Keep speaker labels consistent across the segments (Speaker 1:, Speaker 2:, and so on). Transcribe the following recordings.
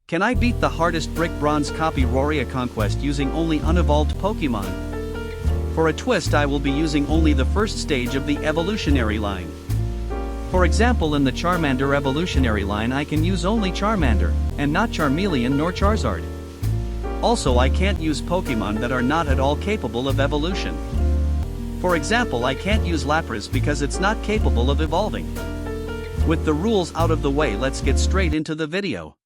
Speaker 1: Can I beat the hardest brick bronze copy Roria Conquest using only unevolved Pokémon? For a twist, I will be using only the first stage of the evolutionary line. For example, in the Charmander evolutionary line I can use only Charmander, and not Charmeleon nor Charizard. Also, I can't use Pokémon that are not at all capable of evolution. For example, I can't use Lapras because it's not capable of evolving. With the rules out of the way, let's get straight into the video.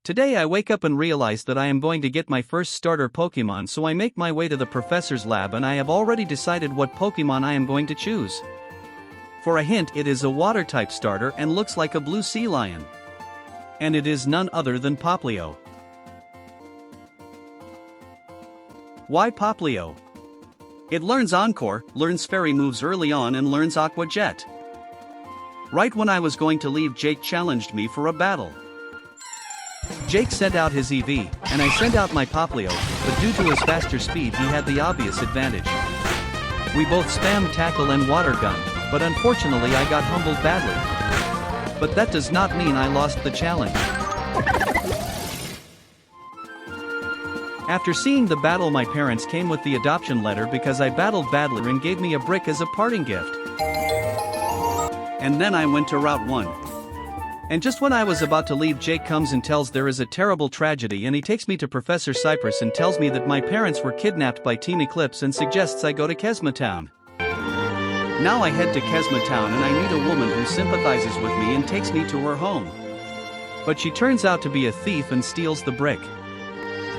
Speaker 1: Today I wake up and realize that I am going to get my first starter Pokémon, so I make my way to the professor's lab and I have already decided what Pokémon I am going to choose. For a hint, it is a water-type starter and looks like a blue sea lion. And it is none other than Popplio. Why Popplio? It learns Encore, learns fairy moves early on and learns Aqua Jet. Right when I was going to leave, Jake challenged me for a battle. Jake sent out his EV, and I sent out my Popplio, but due to his faster speed he had the obvious advantage. We both spammed Tackle and Water Gun, but unfortunately I got humbled badly. But that does not mean I lost the challenge. After seeing the battle, my parents came with the adoption letter because I battled badly and gave me a brick as a parting gift. And then I went to Route 1. And just when I was about to leave, Jake comes and tells there is a terrible tragedy, and he takes me to Professor Cypress and tells me that my parents were kidnapped by Team Eclipse and suggests I go to Kesma Town. Now I head to Kesma Town and I meet a woman who sympathizes with me and takes me to her home. But she turns out to be a thief and steals the brick.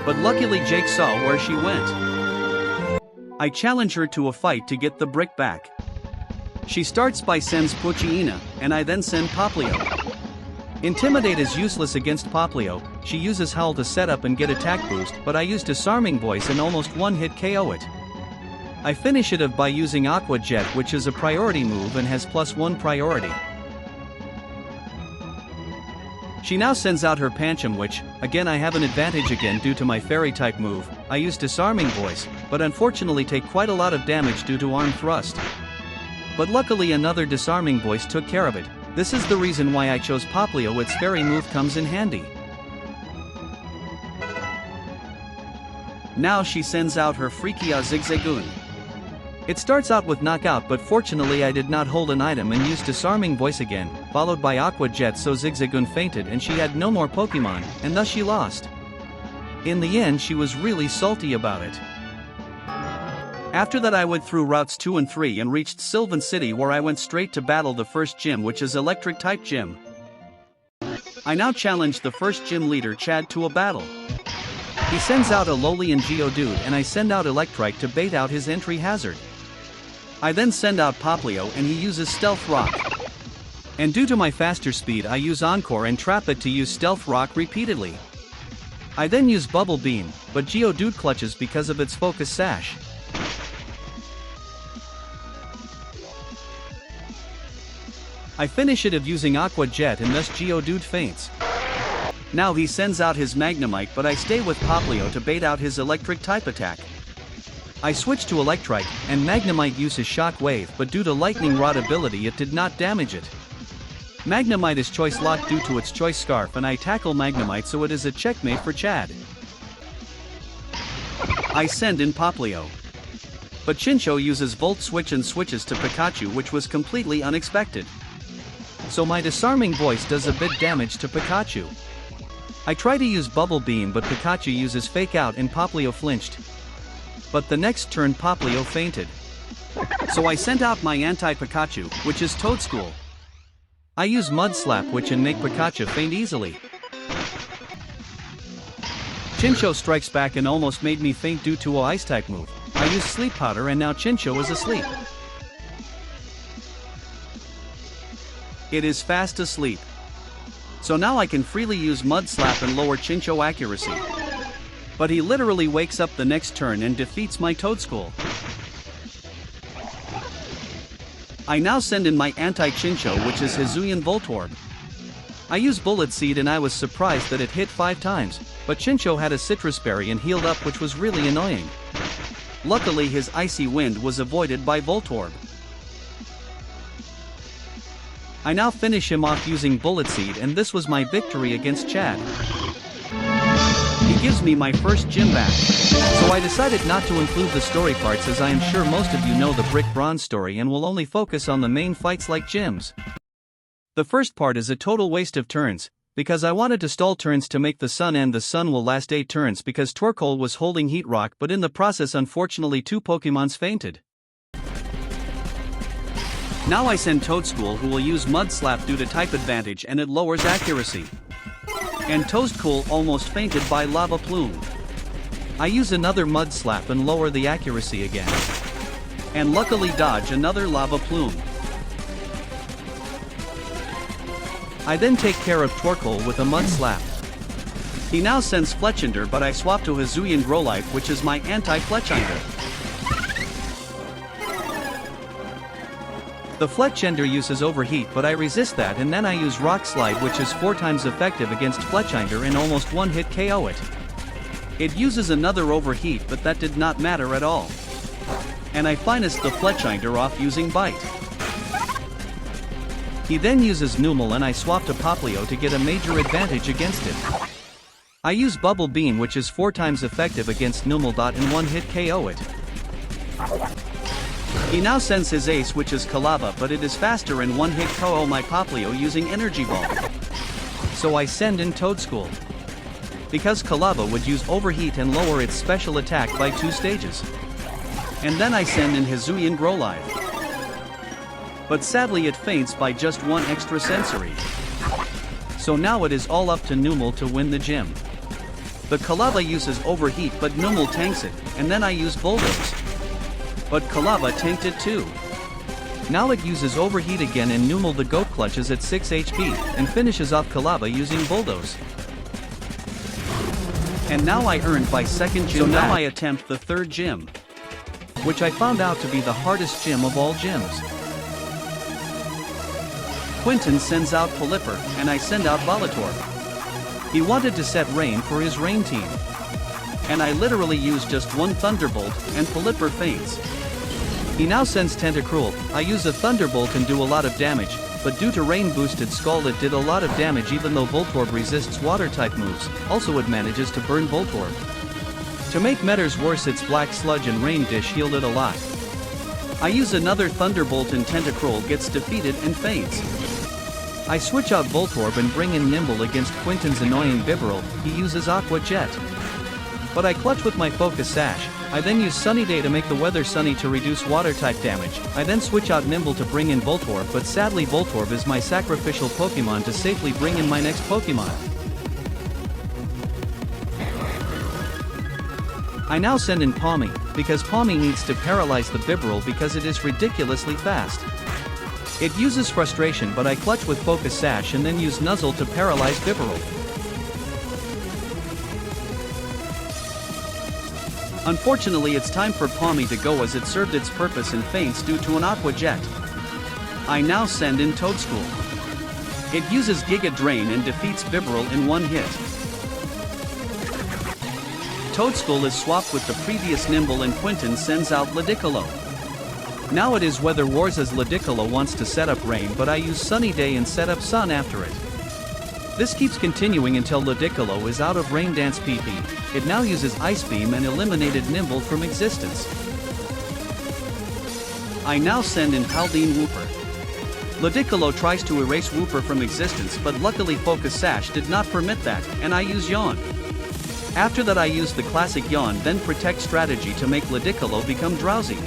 Speaker 1: But luckily Jake saw where she went. I challenge her to a fight to get the brick back. She starts by sends Poochyena, and I then send Popplio. Intimidate is useless against Popplio. She uses Howl to set up and get attack boost, but I use Disarming Voice and almost one-hit KO it. I finish it by using Aqua Jet, which is a priority move and has +1 priority. She now sends out her Pancham, which, again I have an advantage again due to my fairy type move. I use Disarming Voice, but unfortunately take quite a lot of damage due to Arm Thrust. But luckily another Disarming Voice took care of it. This is the reason why I chose Popplio, its fairy move comes in handy. Now she sends out her Freakia Zigzagoon. It starts out with Knockout, but fortunately I did not hold an item and used Disarming Voice again, followed by Aqua Jet, so Zigzagoon fainted and she had no more Pokemon, and thus she lost. In the end she was really salty about it. After that I went through routes 2 and 3 and reached Sylvan City, where I went straight to battle the first gym, which is Electric type gym. I now challenge the first gym leader, Chad, to a battle. He sends out a Alolan Geodude and I send out Electrike to bait out his entry hazard. I then send out Popplio and he uses Stealth Rock. And due to my faster speed I use Encore and trap it to use Stealth Rock repeatedly. I then use Bubble Beam, but Geodude clutches because of its Focus Sash. I finish it using Aqua Jet and thus Geodude faints. Now he sends out his Magnemite, but I stay with Popplio to bait out his Electric type attack. I switch to Electrike, and Magnemite uses Shock Wave, but due to Lightning Rod ability it did not damage it. Magnemite is Choice Locked due to its Choice Scarf, and I tackle Magnemite, so it is a checkmate for Chad. I send in Popplio. But Chinchou uses Volt Switch and switches to Pikachu, which was completely unexpected. So my Disarming Voice does a bit damage to Pikachu. I try to use Bubble Beam, but Pikachu uses Fake Out and Popplio flinched. But the next turn Popplio fainted. So I sent out my anti-Pikachu, which is Toadschool. I use Mud Slap, which can make Pikachu faint easily. Chinchou strikes back and almost made me faint due to a Ice-type move. I use Sleep Powder and now Chinchou is asleep. It is fast asleep. So now I can freely use Mud Slap and lower Chinchou accuracy. But he literally wakes up the next turn and defeats my Toadschool. I now send in my anti-Chinchou, which is Hisuian Voltorb. I use Bullet Seed and I was surprised that it hit 5 times, but Chinchou had a Citrus Berry and healed up, which was really annoying. Luckily his Icy Wind was avoided by Voltorb. I now finish him off using Bullet Seed, and this was my victory against Chad. gives me my first gym badge. So I decided not to include the story parts, as I am sure most of you know the Brick Bronze story and will only focus on the main fights like gyms. The first part is a total waste of turns, because I wanted to stall turns to make the sun end. The sun will last 8 turns because Torkoal was holding Heat Rock, but in the process unfortunately 2 Pokemons fainted. Now I send Toadstool, who will use Mud Slap due to type advantage and it lowers accuracy. And Toadstool almost fainted by Lava Plume. I use another Mud Slap and lower the accuracy again. And luckily dodge another Lava Plume. I then take care of Torkoal with a Mud Slap. He now sends Fletchinder, but I swap to Hisuian Growlithe, which is my anti-Fletchinder. The Fletchinder uses Overheat, but I resist that, and then I use Rock Slide, which is 4 times effective against Fletchinder and almost one-hit KO it. It uses another Overheat, but that did not matter at all. And I finesse the Fletchinder off using Bite. He then uses Numel and I swap to Poplio to get a major advantage against it. I use Bubble Beam, which is 4 times effective against Numel. And one-hit KO it. He now sends his ace, which is Kalava, but it is faster and one-hit KO my Poplio using Energy Ball. So I send in Toadstool. Because Kalava would use Overheat and lower its special attack by 2 stages. And then I send in Hisuian Growlithe. But sadly it faints by just 1 extra sensory. So now it is all up to Numel to win the gym. The Kalava uses Overheat, but Numel tanks it, and then I use Bulldoze. But Kalava tanked it too. Now it uses Overheat again and Numel the Goat clutches at 6 HP, and finishes off Kalava using Bulldoze. And now I earned my second gym. So now I attempt the 3rd gym, which I found out to be the hardest gym of all gyms. Quentin sends out Pelipper, and I send out Volatorb. He wanted to set Rain for his Rain team. And I literally use just 1 Thunderbolt, and Pelipper faints. He now sends Tentacruel. I use a Thunderbolt and do a lot of damage, but due to Rain boosted Skull it did a lot of damage even though Voltorb resists Water-type moves, also it manages to burn Voltorb. To make matters worse, its Black Sludge and Rain Dish healed it a lot. I use another Thunderbolt and Tentacruel gets defeated and faints. I switch out Voltorb and bring in Nimble against Quentin's annoying Bibarel. He uses Aqua Jet. But I clutch with my Focus Sash. I then use Sunny Day to make the weather sunny to reduce Water-type damage. I then switch out Nimble to bring in Voltorb, but sadly Voltorb is my sacrificial Pokemon to safely bring in my next Pokemon. I now send in Palmy, because Palmy needs to paralyze the Bibarel because it is ridiculously fast. It uses Frustration, but I clutch with Focus Sash and then use Nuzzle to paralyze Bibarel. Unfortunately it's time for Palmy to go as it served its purpose and faints due to an Aqua Jet. I now send in Toadstool. It uses Giga Drain and defeats Bibarel in 1 hit. Toadstool is swapped with the previous Nimble and Quentin sends out Ludicolo. Now it is Weather Wars as Ludicolo wants to set up Rain, but I use Sunny Day and set up Sun after it. This keeps continuing until Ludicolo is out of Rain Dance PP. It now uses Ice Beam and eliminated Nimble from existence. I now send in Haldane Wooper. Ludicolo tries to erase Wooper from existence, but luckily Focus Sash did not permit that, and I use Yawn. After that I use the classic Yawn, then Protect strategy to make Ludicolo become drowsy.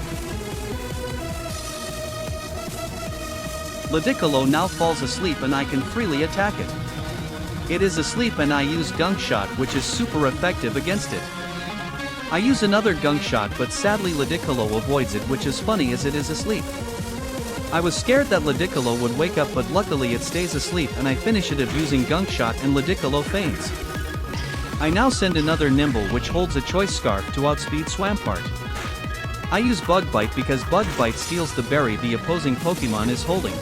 Speaker 1: Ludicolo now falls asleep and I can freely attack it. It is asleep and I use Gunk Shot, which is super effective against it. I use another Gunk Shot, but sadly Ludicolo avoids it, which is funny as it is asleep. I was scared that Ludicolo would wake up, but luckily it stays asleep and I finish it using Gunk Shot and Ludicolo faints. I now send another Nimble, which holds a Choice Scarf to outspeed Swampert. I use Bug Bite because Bug Bite steals the berry the opposing Pokemon is holding.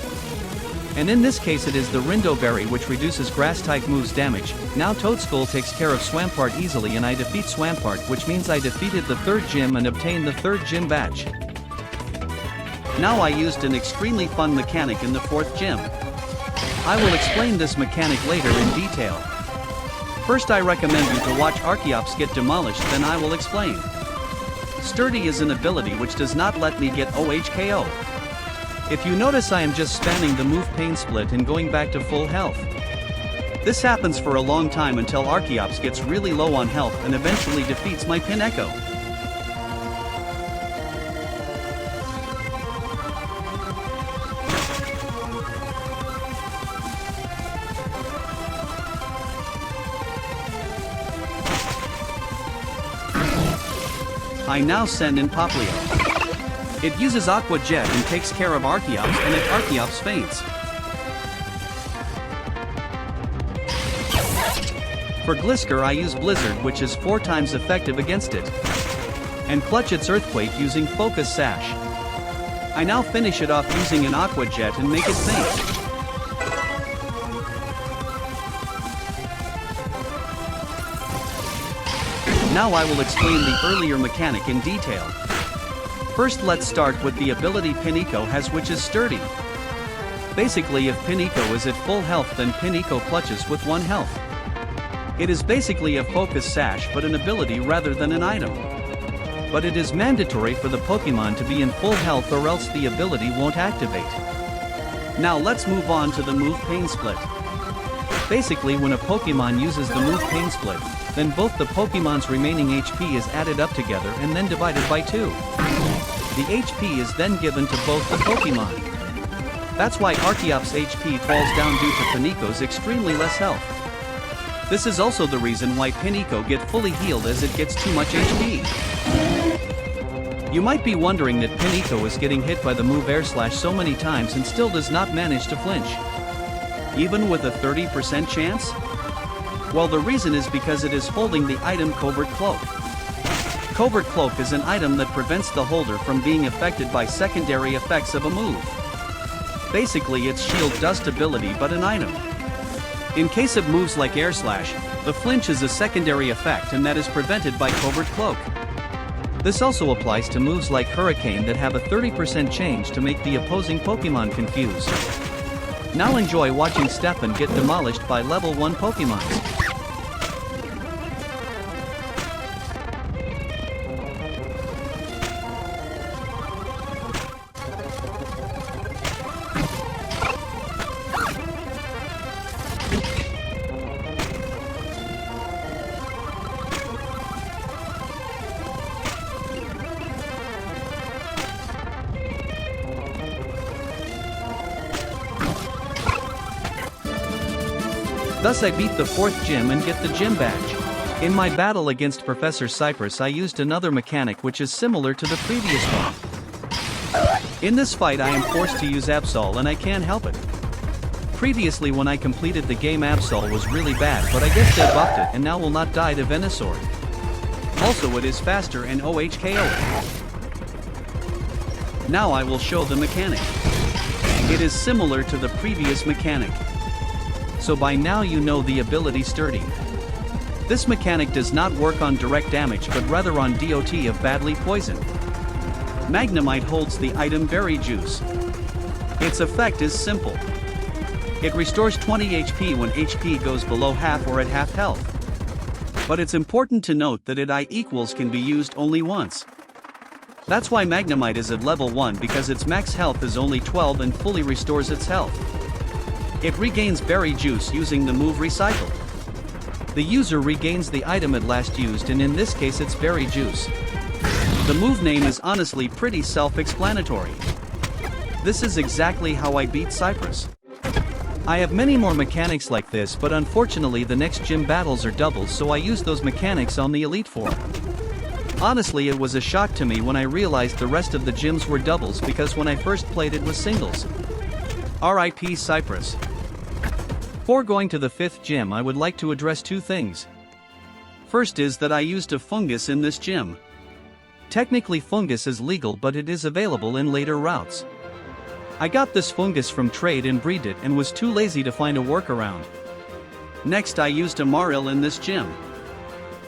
Speaker 1: And in this case it is the Rindo Berry, which reduces Grass-type moves damage. Now Toadstool takes care of Swampert easily and I defeat Swampert, which means I defeated the 3rd gym and obtained the 3rd gym badge. Now I used an extremely fun mechanic in the 4th gym. I will explain this mechanic later in detail. First I recommend you to watch Archeops get demolished, then I will explain. Sturdy is an ability which does not let me get OHKO. If you notice, I am just spamming the move Pain Split and going back to full health. This happens for a long time until Archeops gets really low on health and eventually defeats my Pin Echo. I now send in Poplio. It uses Aqua Jet and takes care of Archeops, and if Archeops faints. For Glisker I use Blizzard, which is 4 times effective against it. And clutch its Earthquake using Focus Sash. I now finish it off using an Aqua Jet and make it faint. Now I will explain the earlier mechanic in detail. First let's start with the ability Pin Echo has, which is Sturdy. Basically, if Pin Echo is at full health, then Pin Echo clutches with 1 health. It is basically a Focus Sash but an ability rather than an item. But it is mandatory for the Pokemon to be in full health or else the ability won't activate. Now let's move on to the move Pain Split. Basically, when a Pokemon uses the move Pain Split, then both the Pokemon's remaining HP is added up together and then divided by 2. The HP is then given to both the Pokemon. That's why Archeops' HP falls down due to Pin Echo's extremely less health. This is also the reason why Pin Echo get fully healed, as it gets too much HP. You might be wondering that Pin Echo is getting hit by the move Air Slash so many times and still does not manage to flinch. Even with a 30% chance? Well, the reason is because it is holding the item Covert Cloak. Covert Cloak is an item that prevents the holder from being affected by secondary effects of a move. Basically, it's Shield Dust ability but an item. In case of moves like Air Slash, the flinch is a secondary effect and that is prevented by Covert Cloak. This also applies to moves like Hurricane that have a 30% change to make the opposing Pokemon confused. Now enjoy watching Stefan get demolished by level 1 Pokemons. Thus I beat the 4th gym and get the gym badge. In my battle against Professor Cypress I used another mechanic which is similar to the previous one. In this fight I am forced to use Absol and I can't help it. Previously when I completed the game Absol was really bad, but I guess they buffed it and now will not die to Venusaur. Also it is faster and OHKO. Now I will show the mechanic. It is similar to the previous mechanic. So by now you know the ability Sturdy. This mechanic does not work on direct damage but rather on DOT of badly poisoned. Magnemite holds the item Berry Juice. Its effect is simple. It restores 20 HP when HP goes below half or at half health. But it's important to note that it I equals can be used only once. That's why Magnemite is at level 1, because its max health is only 12 and fully restores its health. It regains Berry Juice using the move Recycle. The user regains the item it last used, and in this case it's Berry Juice. The move name is honestly pretty self-explanatory. This is exactly how I beat Cypress. I have many more mechanics like this, but unfortunately the next gym battles are doubles, so I use those mechanics on the Elite Four. Honestly, it was a shock to me when I realized the rest of the gyms were doubles, because when I first played it was singles. RIP Cypress. Before going to the 5th gym, I would like to address 2 things. First is that I used a fungus in this gym. Technically fungus is legal, but it is available in later routes. I got this fungus from trade and breeded it and was too lazy to find a workaround. Next I used a Maril in this gym.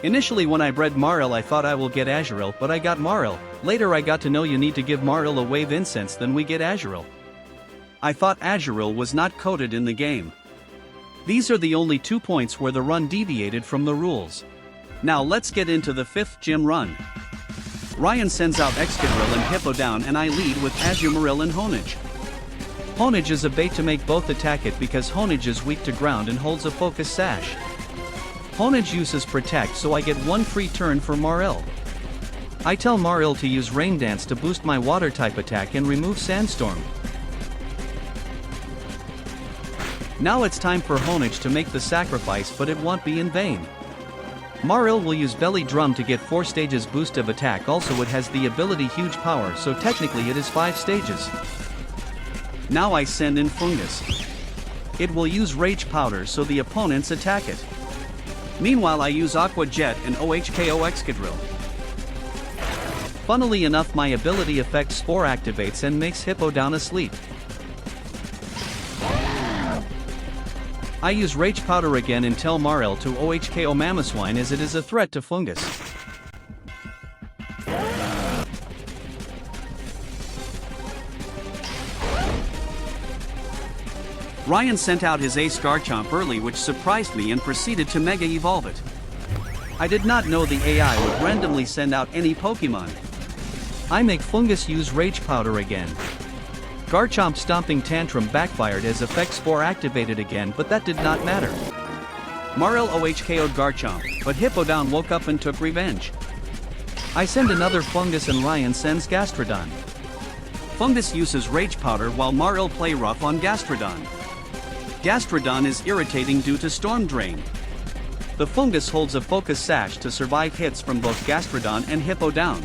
Speaker 1: Initially when I bred Maril I thought I will get Azurill, but I got Maril. Later I got to know you need to give Maril a wave incense, then we get Azurill. I thought Azurill was not coded in the game. These are the only 2 points where the run deviated from the rules. Now let's get into the 5th gym run. Ryan sends out Excadrill and Hippowdon and I lead with Azumarill and Honedge. Honedge is a bait to make both attack it because Honedge is weak to ground and holds a focus sash. Honedge uses Protect so I get 1 free turn for Marill. I tell Marill to use Rain Dance to boost my water type attack and remove Sandstorm. Now it's time for Honedge to make the sacrifice, but it won't be in vain. Marill will use Belly Drum to get 4 stages boost of attack. Also it has the ability Huge Power, so technically it is 5 stages. Now I send in Fungus. It will use Rage Powder so the opponents attack it. Meanwhile I use Aqua Jet and OHKO Excadrill. Funnily enough my ability effect Spore activates and makes Hippowdon asleep. I use Rage Powder again and tell Marill to OHKO Mamoswine as it is a threat to Fungus. Ryan sent out his Ace Garchomp early, which surprised me, and proceeded to Mega Evolve it. I did not know the AI would randomly send out any Pokemon. I make Fungus use Rage Powder again. Garchomp Stomping Tantrum backfired as Effect Spore activated again, but that did not matter. Marill OHKO'd Garchomp, but Hippowdon woke up and took revenge. I send another Fungus and Ryan sends Gastrodon. Fungus uses Rage Powder while Marill play rough on Gastrodon. Gastrodon is irritating due to Storm Drain. The Fungus holds a Focus Sash to survive hits from both Gastrodon and Hippowdon.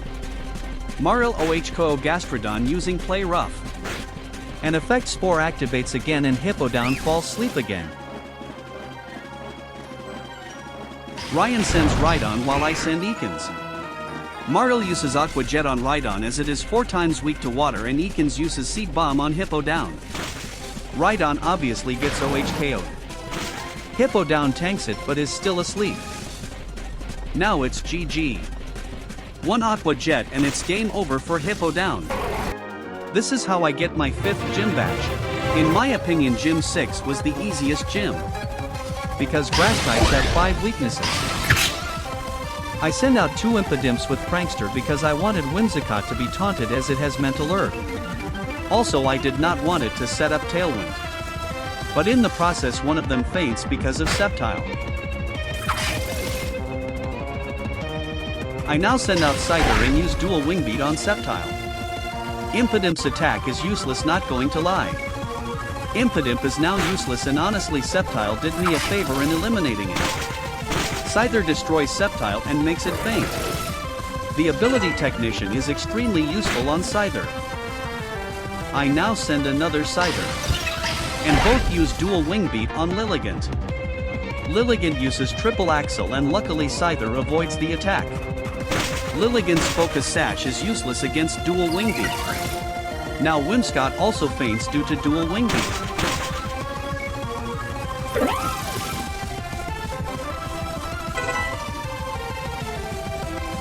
Speaker 1: Marill OHKO Gastrodon using Play Rough. An Effect Spore activates again and Hippowdon falls asleep again. Ryan sends Rhydon while I send Ekans. Marill uses Aqua Jet on Rhydon as it is 4 times weak to water, and Ekans uses Seed Bomb on Hippowdon. Rhydon obviously gets OHKO'd. Hippowdon tanks it but is still asleep. Now it's GG. 1 Aqua Jet and it's game over for Hippowdon. This is how I get my 5th gym badge. In my opinion Gym 6 was the easiest gym. Because grass types have 5 weaknesses. I send out 2 Impidimps with Prankster because I wanted Whimsicott to be taunted as it has Mental Herb. Also I did not want it to set up Tailwind. But in the process one of them faints because of Sceptile. I now send out Scyther and use Dual Wing Beat on Sceptile. Impidimp's attack is useless, not going to lie. Impidimp is now useless and honestly Sceptile did me a favor in eliminating it. Scyther destroys Sceptile and makes it faint. The ability Technician is extremely useful on Scyther. I now send another Scyther. And both use Dual Wing Beat on Lilligant. Lilligant uses Triple Axle and luckily Scyther avoids the attack. Lilligant's Focus Sash is useless against Dual Wing Beat. Now Whimsicott also faints due to Dual Wing Beat.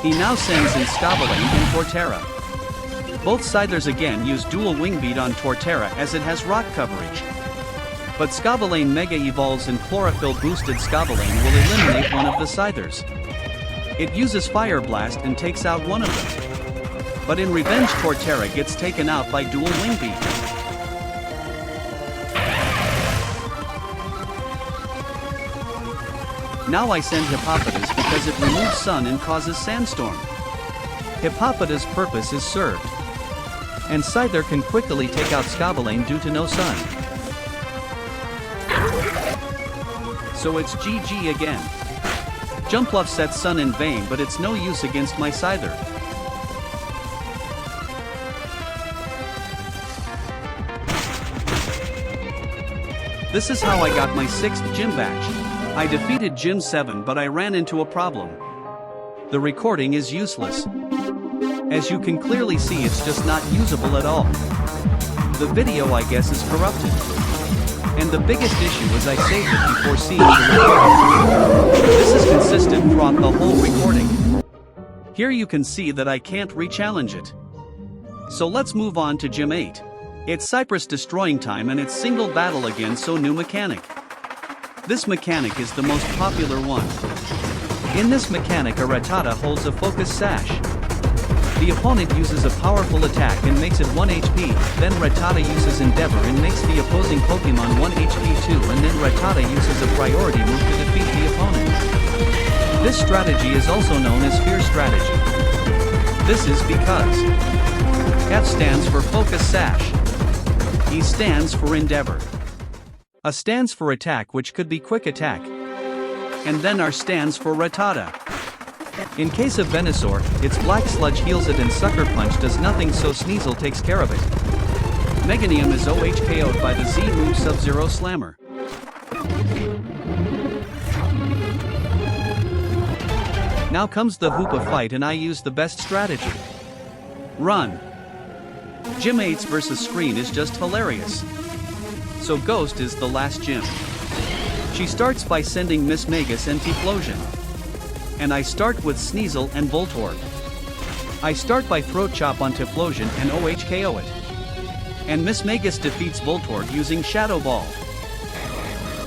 Speaker 1: He now sends in Scobalane and Torterra. Both Scythers again use Dual Wing Beat on Torterra as it has rock coverage. But Scobalane Mega Evolves and Chlorophyll boosted Scobalane will eliminate one of the Scythers. It uses Fire Blast and takes out one of them. But in revenge Torterra gets taken out by Dual Wing Beat. Now I send Hippopotas because it removes Sun and causes Sandstorm. Hippopotas' purpose is served. And Scyther can quickly take out Scobalane due to no Sun. So it's GG again. Jumpluff sets Sun in vain, but it's no use against my Scyther. This is how I got my 6th gym badge. I defeated Gym 7 but I ran into a problem. The recording is useless. As you can clearly see it's just not usable at all. The video I guess is corrupted. And the biggest issue is I saved it before seeing the recording. This is consistent throughout the whole recording. Here you can see that I can't re-challenge it. So let's move on to Gym 8. It's Cypress destroying time and it's single battle again, so new mechanic. This mechanic is the most popular one. In this mechanic, a Rattata holds a focus sash. The opponent uses a powerful attack and makes it 1 HP, then Rattata uses Endeavor and makes the opposing Pokemon 1 HP too, and then Rattata uses a priority move to defeat the opponent. This strategy is also known as Fear Strategy. This is because F stands for Focus Sash. E stands for Endeavor. A stands for Attack, which could be Quick Attack. And then R stands for Rattata. In case of Venusaur, its Black Sludge heals it and Sucker Punch does nothing, so Sneasel takes care of it. Meganium is OHKO'd by the Z move Sub-Zero Slammer. Now comes the Hoopa fight, and I use the best strategy. Run. Gym 8's versus Screen is just hilarious. So Ghost is the last gym. She starts by sending Miss Magus and Typhlosion. And I start with Sneasel and Voltorb. I start by Throat Chop on Typhlosion and OHKO it. And Miss Magus defeats Voltorb using Shadow Ball.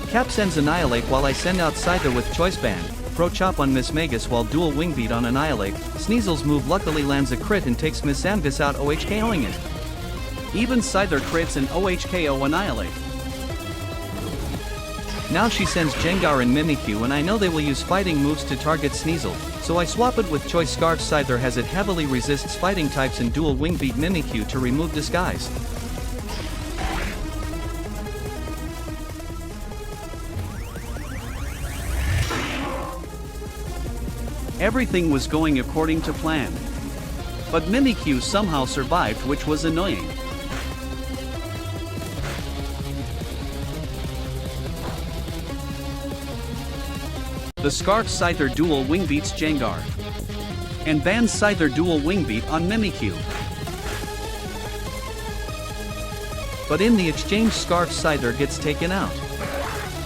Speaker 1: Cap sends Annihilate while I send out Scyther with Choice Band. Throat Chop on Miss Magus while Dual Wing Beat on Annihilate. Sneasel's move luckily lands a crit and takes Miss Angus out, OHKOing it. Even Scyther crits and OHKO Annihilate. Now she sends Gengar and Mimikyu, and I know they will use fighting moves to target Sneasel, so I swap it with Choice Scarf. Scyther has it heavily resists fighting types, and Dual Wing Beat Mimikyu to remove Disguise. Everything was going according to plan. But Mimikyu somehow survived, which was annoying. The Scarf Scyther Dual Wing beats Gengar. And bans Scyther Dual Wing Beat on Mimikyu. But in the exchange, Scarf Scyther gets taken out.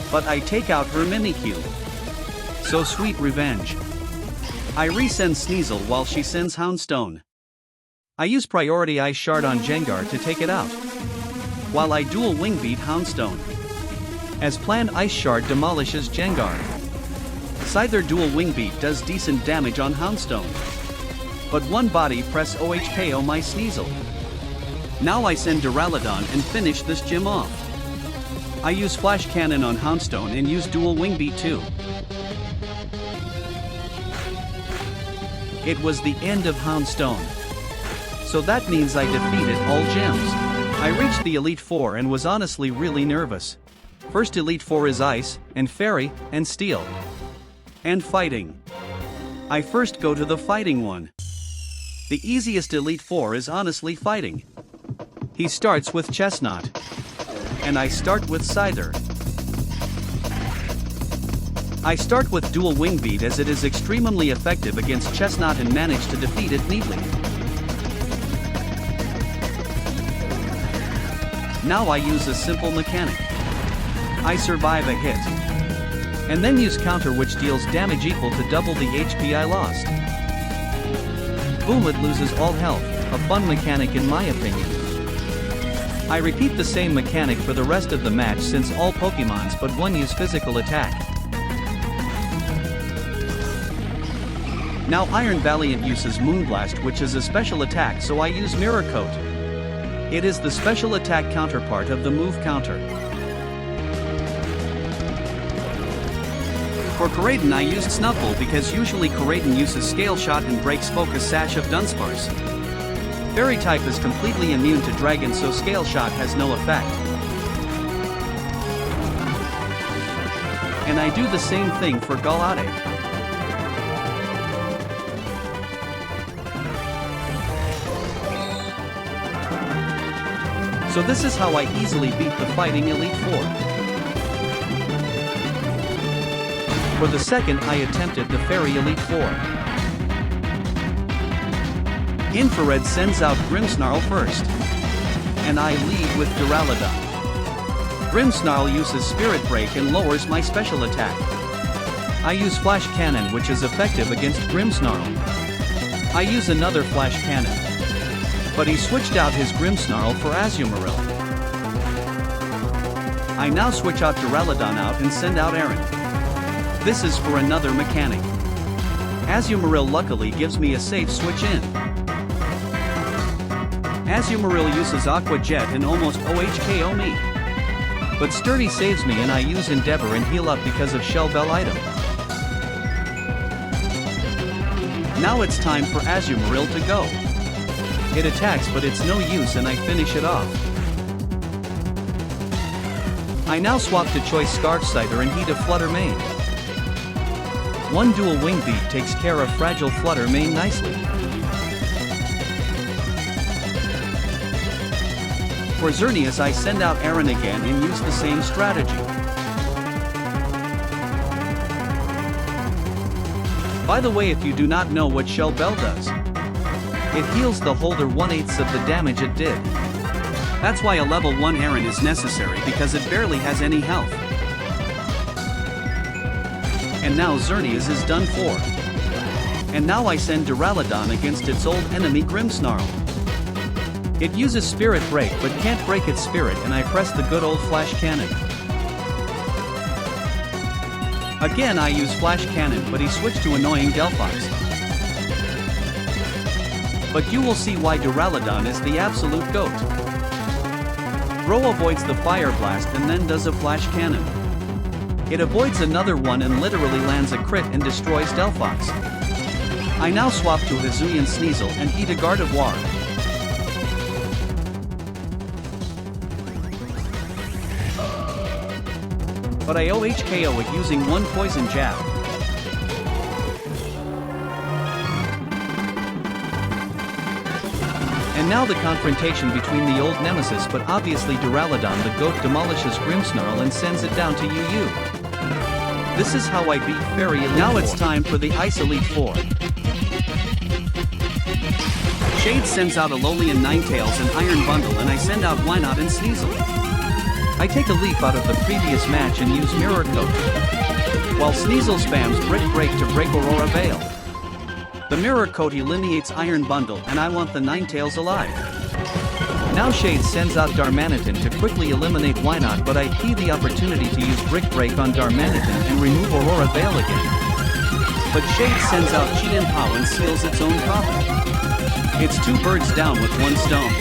Speaker 1: But I take out her Mimikyu. So sweet revenge. I resend Sneasel while she sends Houndstone. I use Priority Ice Shard on Gengar to take it out, while I Dual Wing Beat Houndstone. As planned, Ice Shard demolishes Gengar. Scyther Dual Wing Beat does decent damage on Houndstone. But one body press OHKO my Sneasel. Now I send Duraludon and finish this gym off. I use Flash Cannon on Houndstone and use Dual Wing Beat too. It was the end of Houndstone. So that means I defeated all gyms. I reached the Elite Four and was honestly really nervous. First Elite Four is Ice, and Fairy, and Steel. And Fighting. I first go to the Fighting one. The easiest Elite Four is honestly Fighting. He starts with Chestnut. And I start with Scyther. I start with Dual Wing Beat as it is extremely effective against Chestnut and manage to defeat it neatly. Now I use a simple mechanic. I survive a hit. And then use Counter, which deals damage equal to double the HP I lost. Boom, it loses all health, a fun mechanic in my opinion. I repeat the same mechanic for the rest of the match since all Pokemons but one use physical attack. Now Iron Valiant uses Moonblast, which is a special attack, so I use Mirror Coat. It is the special attack counterpart of the move Counter. For Koraidon I used Snuffle because usually Koraidon uses Scale Shot and breaks Focus Sash of Dunsparce. Fairy type is completely immune to Dragon, so Scale Shot has no effect. And I do the same thing for Galate. So this is how I easily beat the Fighting Elite Four. For the second, I attempted the Fairy Elite Four. Infrared sends out Grimmsnarl first. And I lead with Duraludon. Grimmsnarl uses Spirit Break and lowers my special attack. I use Flash Cannon, which is effective against Grimmsnarl. I use another Flash Cannon. But he switched out his Grimmsnarl for Azumarill. I now switch out Duraludon out and send out Aaron. This is for another mechanic. Azumarill luckily gives me a safe switch in. Azumarill uses Aqua Jet and almost OHKO me. But Sturdy saves me and I use Endeavor and heal up because of Shell Bell item. Now it's time for Azumarill to go. It attacks but it's no use and I finish it off. I now swap to Choice Scarf Scyther and heat a Flutter Mane. One dual Wing Beat takes care of fragile Flutter Mane nicely. For Xerneas I send out Aaron again and use the same strategy. By the way, if you do not know what Shell Bell does, it heals the holder 1/8 of the damage it did. That's why a level 1 Aaron is necessary because it barely has any health. And now Xerneas is done for. And now I send Duraludon against its old enemy Grimmsnarl. It uses Spirit Break but can't break its spirit and I press the good old Flash Cannon. Again I use Flash Cannon but he switched to annoying Delphox. But you will see why Duraludon is the absolute GOAT. Bro avoids the Fire Blast and then does a Flash Cannon. It avoids another one and literally lands a crit and destroys Delphox. I now swap to Hisuian Sneasel and eat a Gardevoir. But I OHKO it using one Poison Jab. And now the confrontation between the old nemesis but obviously Duraludon the GOAT demolishes Grimmsnarl and sends it down to UU. This is how I beat Fairy Elite 4. Now it's time for the Ice Elite 4. Shade sends out Alolan Ninetales and Iron Bundle and I send out Wynot and Sneasel. I take a leaf out of the previous match and use Mirror Coat, while Sneasel spams Brick Break to break Aurora Veil. The Mirror Coat eliminates Iron Bundle and I want the Ninetales alive. Now Shade sends out Darmanitan to quickly eliminate Wynot but I key the opportunity to use Brick Break on Darmanitan and remove Aurora Veil again. But Shade sends out Cheatin' and seals its own coffin. It's 2 birds down with 1 stone.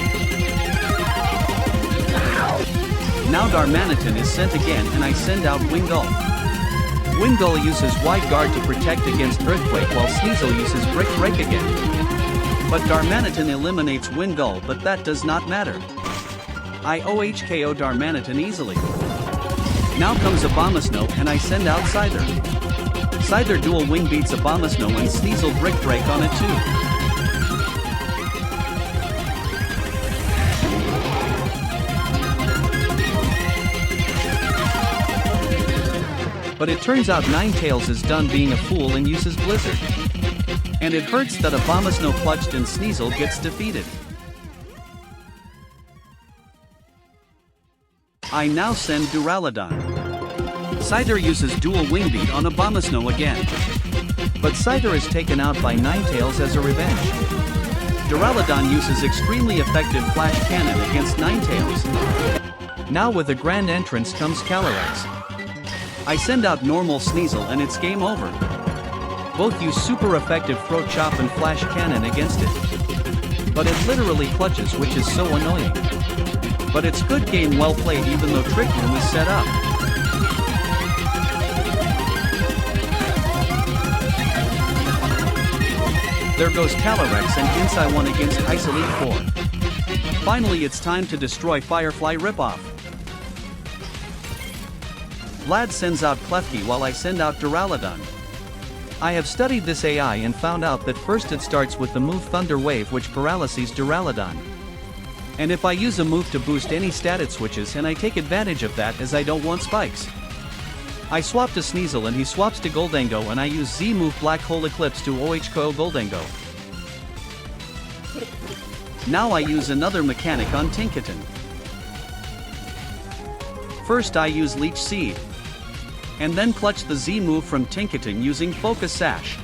Speaker 1: Now Darmanitan is sent again and I send out Wingull. Wingull uses Wide Guard to protect against Earthquake while Sneasel uses Brick Break again. But Darmanitan eliminates Wingull but that does not matter. I OHKO Darmanitan easily. Now comes Abomasnow and I send out Scyther. Scyther dual wing beats Abomasnow and Sneasel Brick Break on it too. But it turns out Ninetales is done being a fool and uses Blizzard. And it hurts that Abomasnow clutched and Sneasel gets defeated. I now send Duraludon. Scyther uses dual wing beat on Abomasnow again. But Scyther is taken out by Ninetales as a revenge. Duraludon uses extremely effective Flash Cannon against Ninetales. Now with a grand entrance comes Calyrex. I send out normal Sneasel and it's game over. Both use super effective Throat Chop and Flash Cannon against it. But it literally clutches which is so annoying. But it's good game well played even though Trick Room is set up. There goes Calyrex and hence I won against Ice Elite 4. Finally it's time to destroy Firefly Ripoff. Vlad sends out Klefki while I send out Duraludon. I have studied this AI and found out that first it starts with the move Thunder Wave which paralyses Duraludon. And if I use a move to boost any stat it switches and I take advantage of that as I don't want spikes. I swap to Sneasel and he swaps to Goldango and I use Z move Black Hole Eclipse to OHKO Goldango. Now I use another mechanic on Tinkaton. First I use Leech Seed. And then clutch the Z move from Tinkaton using Focus Sash.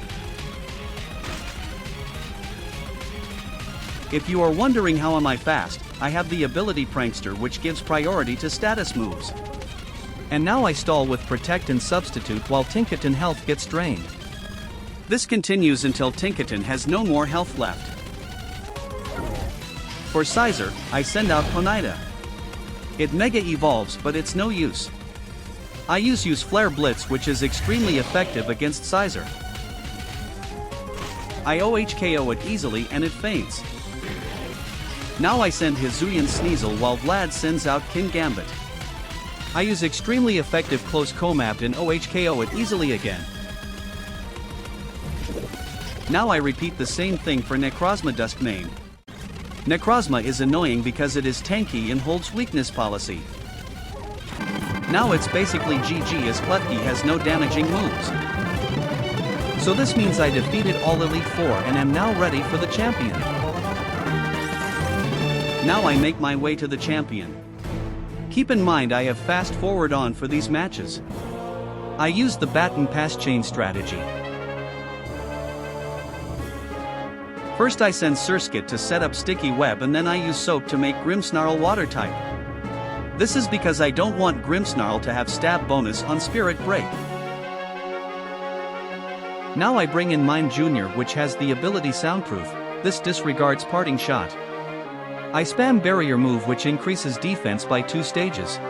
Speaker 1: If you are wondering how am I fast, I have the ability Prankster which gives priority to status moves. And now I stall with Protect and Substitute while Tinkaton health gets drained. This continues until Tinkaton has no more health left. For Sizer, I send out Ponyta. It Mega Evolves but it's no use. I use Flare Blitz which is extremely effective against Sizer. I OHKO it easily and it faints. Now I send Hisuian Sneasel while Vlad sends out Kingambit. I use extremely effective Close Combat and OHKO it easily again. Now I repeat the same thing for Necrozma Duskmane. Necrozma is annoying because it is tanky and holds weakness policy. Now it's basically GG as Klefki has no damaging moves. So this means I defeated all Elite Four and am now ready for the champion. Now I make my way to the champion. Keep in mind I have fast forward on for these matches. I use the Baton Pass Chain strategy. First I send Surskit to set up Sticky Web and then I use Soap to make Grimmsnarl water type. This is because I don't want Grimmsnarl to have stab bonus on Spirit Break. Now I bring in Mine Jr. which has the ability Soundproof, this disregards Parting Shot. I spam Barrier move which increases defense by 2 stages.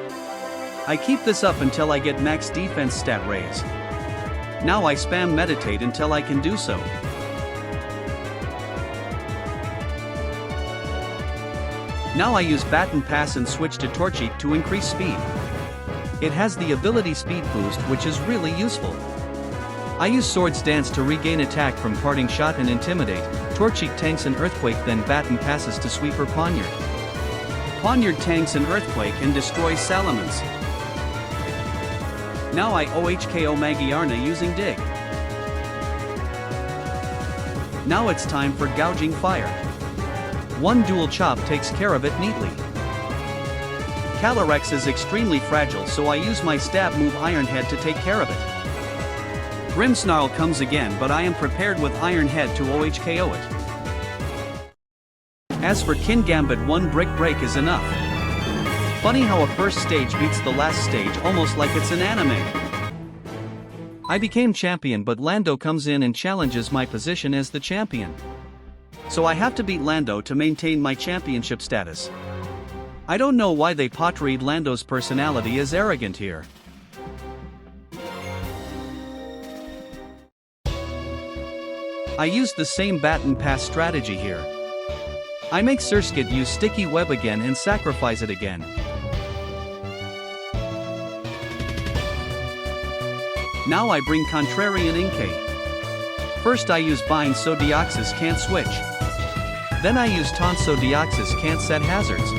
Speaker 1: I keep this up until I get max defense stat raise. Now I spam Meditate until I can do so. Now I use Baton Pass and switch to Torchic to increase speed. It has the ability Speed Boost which is really useful. I use Swords Dance to regain attack from Parting Shot and Intimidate, Torchic tanks an Earthquake then Baton passes to Sweeper Poniard. Poniard tanks an Earthquake and destroys Salamence. Now I OHKO Magiarna using Dig. Now it's time for Gouging Fire. One Dual Chop takes care of it neatly. Calyrex is extremely fragile so I use my stab move Iron Head to take care of it. Grimmsnarl comes again but I am prepared with Iron Head to OHKO it. As for Kingambit, 1 Brick Break is enough. Funny how a first stage beats the last stage almost like it's an anime. I became champion but Lando comes in and challenges my position as the champion. So I have to beat Lando to maintain my championship status. I don't know why they portrayed Lando's personality as arrogant here. I used the same Baton Pass strategy here. I make Surskit use Sticky Web again and sacrifice it again. Now I bring Contrarian Inkay. First I use Bind so Deoxys can't switch. Then I use Taunt so Deoxys can't set hazards.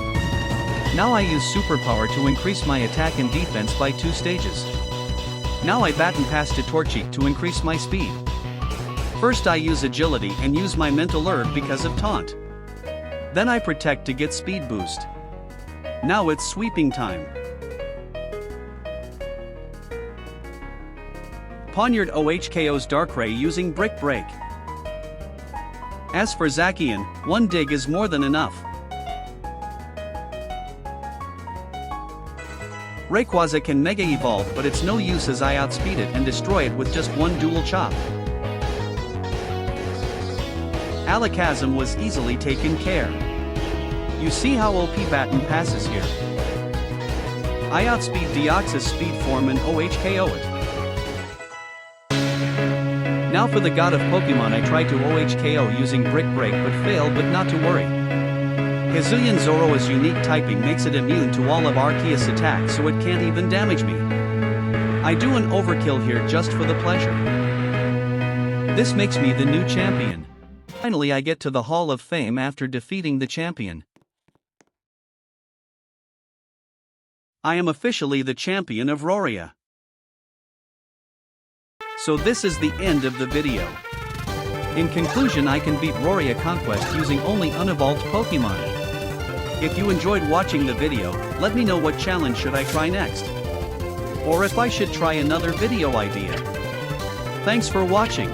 Speaker 1: Now I use Superpower to increase my attack and defense by 2 stages. Now I Baton Pass to Torchic to increase my speed. First I use Agility and use my Mental Herb because of Taunt. Then I Protect to get speed boost. Now it's sweeping time. Poniard OHKO's Darkrai using Brick Break. As for Zacian, 1 Dig is more than enough. Rayquaza can Mega Evolve but it's no use as I outspeed it and destroy it with just 1 Dual Chop. Alakazam was easily taken care. You see how OP Baton passes here. I outspeed Deoxys Speed Form and OHKO it. Now for the God of Pokemon, I tried to OHKO using Brick Break but failed, but not to worry. Hisuian Zoroark's unique typing makes it immune to all of Arceus attacks so it can't even damage me. I do an overkill here just for the pleasure. This makes me the new champion. Finally I get to the Hall of Fame after defeating the champion. I am officially the champion of Roria. So this is the end of the video. In conclusion, I can beat Roria Conquest using only unevolved Pokemon. If you enjoyed watching the video, let me know what challenge should I try next. Or if I should try another video idea. Thanks for watching.